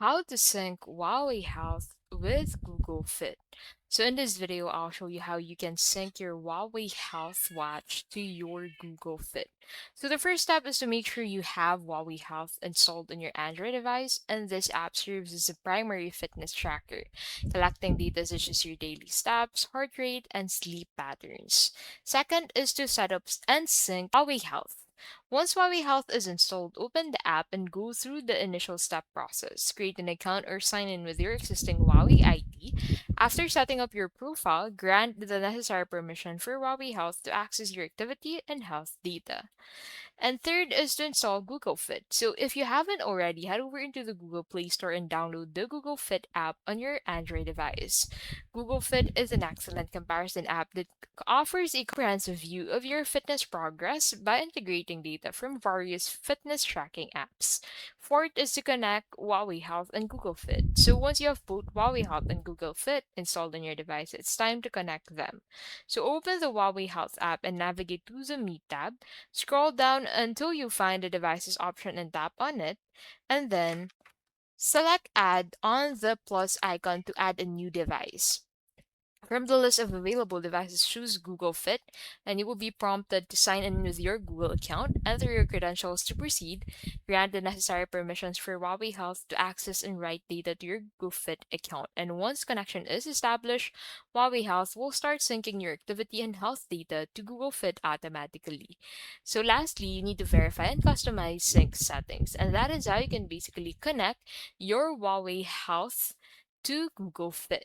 How to sync Huawei Health with Google Fit. So in this video, I'll show you how you can sync your Huawei Health watch to your Google Fit. So the first step is to make sure you have Huawei Health installed on your Android device, and this app serves as a primary fitness tracker, collecting data such as your daily steps, heart rate, and sleep patterns. Second is to set up and sync Huawei Health. Once Huawei Health is installed, open the app and go through the initial step process. Create an account or sign in with your existing Huawei ID. After setting up your profile, grant the necessary permission for Huawei Health to access your activity and health data. And third is to install Google Fit. So if you haven't already, head over into the Google Play Store and download the Google Fit app on your Android device. Google Fit is an excellent comparison app that offers a comprehensive view of your fitness progress by integrating data from various fitness tracking apps. Fourth is to connect Huawei Health and Google Fit. So once you have both Huawei Health and Google Fit installed on your device, it's time to connect them. So open the Huawei Health app and navigate to the Meet tab. Scroll down until you find the devices option and tap on it, and then select Add on the plus icon to add a new device. From the list of available devices, choose Google Fit, and you will be prompted to sign in with your Google account, enter your credentials to proceed, grant the necessary permissions for Huawei Health to access and write data to your Google Fit account. And once connection is established, Huawei Health will start syncing your activity and health data to Google Fit automatically. So lastly, you need to verify and customize sync settings, and that is how you can basically connect your Huawei Health to Google Fit.